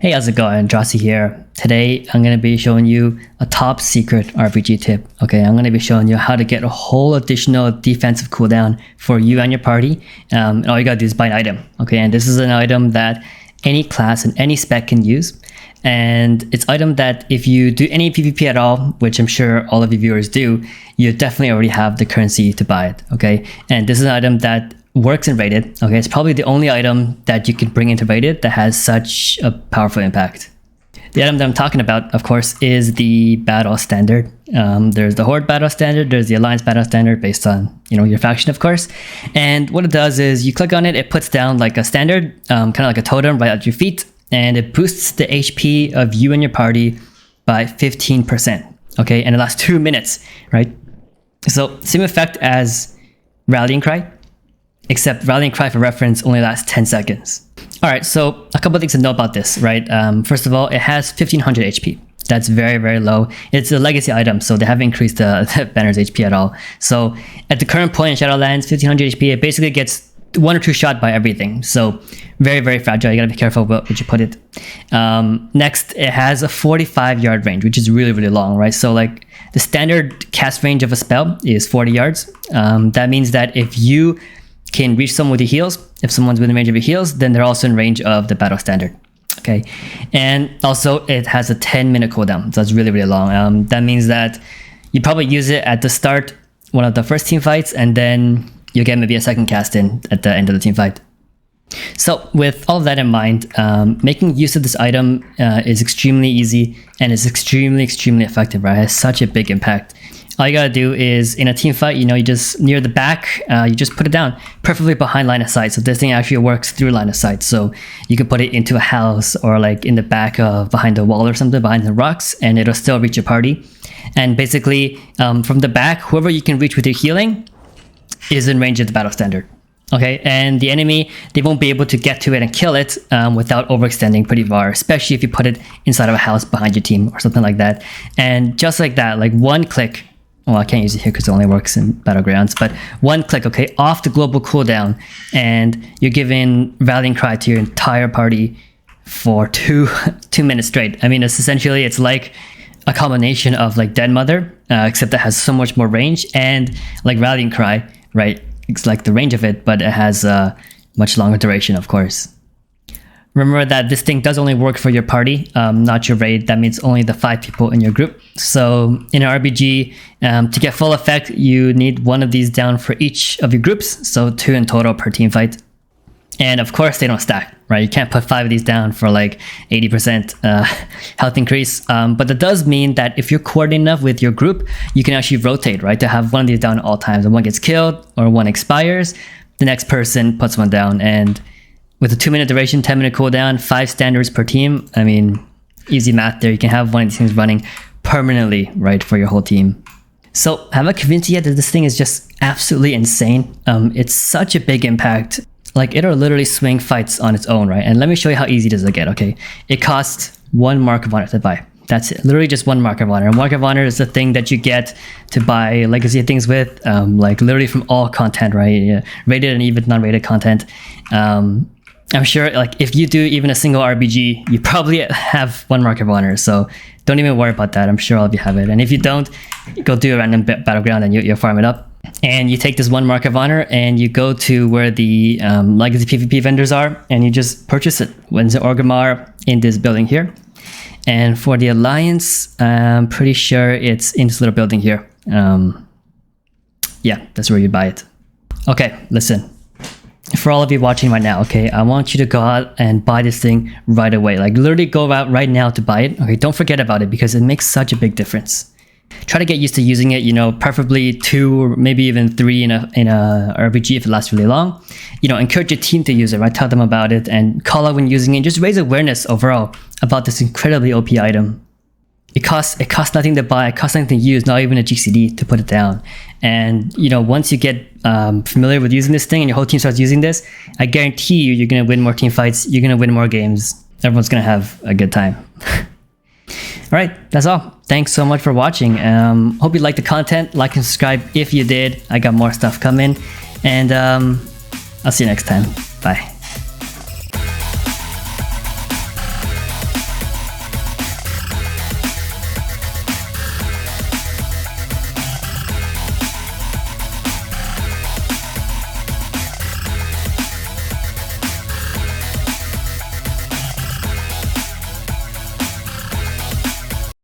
Hey, how's it going? Drosy here. Today, I'm going to be showing you a top secret RPG tip. Okay, I'm going to be showing you how to get a whole additional defensive cooldown for you and your party. And all you got to do is buy an item. Okay, and this is an item that any class and any spec can use. And it's an item that if you do any PvP at all, which I'm sure all of you viewers do, you definitely already have the currency to buy it. Okay, and this is an item that works in rated. Okay, it's probably the only item that you can bring into rated that has such a powerful impact. The item that I'm talking about, of course, is the battle standard. There's the Horde battle standard, there's the Alliance battle standard based on your faction, of course. And what it does is you click on it, it puts down like a standard, kind of like a totem right at your feet, and it boosts the HP of you and your party by 15%. Okay, and it lasts 2 minutes, right? So same effect as Rallying Cry, except Rallying Cry, for reference, only lasts 10 seconds. All right, so a couple of things to know about this, right? First of all, it has 1500 HP. That's very, very low. It's a legacy item, so they haven't increased the banner's HP at all. So at the current point in Shadowlands, 1500 HP, it basically gets 1 or 2 shot by everything. So very, very fragile. You gotta be careful about where you put it. Next, it has a 45-yard range, which is really, really long, right? So like the standard cast range of a spell is 40 yards. That means that if you can reach someone with your heals, if someone's within range of your heals, then they're also in range of the battle standard. Okay, and also it has a 10-minute cooldown, so it's really, really long. That means that you probably use it at the start, one of the first team fights, and then you get maybe a second cast in at the end of the team fight. So with all of that in mind, making use of this item is extremely easy and is extremely, extremely effective, right? It has such a big impact. All you gotta do is in a team fight, you just near the back, you just put it down, preferably behind line of sight. So this thing actually works through line of sight. So you can put it into a house or like in the back of behind a wall or something, behind the rocks, and it'll still reach your party. And basically from the back, whoever you can reach with your healing is in range of the battle standard. Okay, and the enemy, they won't be able to get to it and kill it without overextending pretty far, especially if you put it inside of a house behind your team or something like that. And just like that, like one click, well, I can't use it here because it only works in Battlegrounds, but one click, okay, off the global cooldown, and you're giving Rallying Cry to your entire party for two minutes straight. I mean, it's like a combination of like Dead Mother, except it has so much more range, and like Rallying Cry, right? It's like the range of it, but it has a much longer duration, of course. Remember that this thing does only work for your party, not your raid. That means only the 5 people in your group. So in an RBG, to get full effect, you need 1 of these down for each of your groups. So 2 in total per team fight. And of course, they don't stack, right? You can't put 5 of these down for like 80% health increase. But that does mean that if you're coordinated enough with your group, you can actually rotate, right? To have 1 of these down at all times. And 1 gets killed or 1 expires, the next person puts 1 down. And with a 2-minute duration, 10-minute cooldown, 5 standards per team, I mean, easy math there. You can have 1 of these things running permanently, right, for your whole team. So have I convinced you yet that this thing is just absolutely insane? It's such a big impact. Like, it'll literally swing fights on its own, right? And let me show you how easy does it get, okay? It costs 1 Mark of Honor to buy. That's it, literally just 1 Mark of Honor. And Mark of Honor is the thing that you get to buy legacy things with, like literally from all content, right? Yeah, rated and even non-rated content. I'm sure like if you do even a single RBG, you probably have 1 Mark of Honor. So don't even worry about that. I'm sure all of you have it. And if you don't, go do a random battleground and you'll farm it up. And you take this 1 Mark of Honor and you go to where the legacy PvP vendors are, and you just purchase it. When's the Orgrimmar in this building here? And for the Alliance, I'm pretty sure it's in this little building here. Yeah, that's where you buy it. Okay, listen. For all of you watching right now, okay, I want you to go out and buy this thing right away. Like literally go out right now to buy it. Okay, don't forget about it because it makes such a big difference. Try to get used to using it, preferably 2 or maybe even 3 in a RPG if it lasts really long. Encourage your team to use it, right? Tell them about it and call out when using it. Just raise awareness overall about this incredibly OP item. It costs nothing to buy, it costs nothing to use, not even a GCD to put it down. And once you get familiar with using this thing and your whole team starts using this, I guarantee you're gonna win more team fights, you're gonna win more games, everyone's gonna have a good time. All right, that's all. Thanks so much for watching. Hope you liked the content. Like and subscribe if you did. I got more stuff coming, and I'll see you next time. Bye.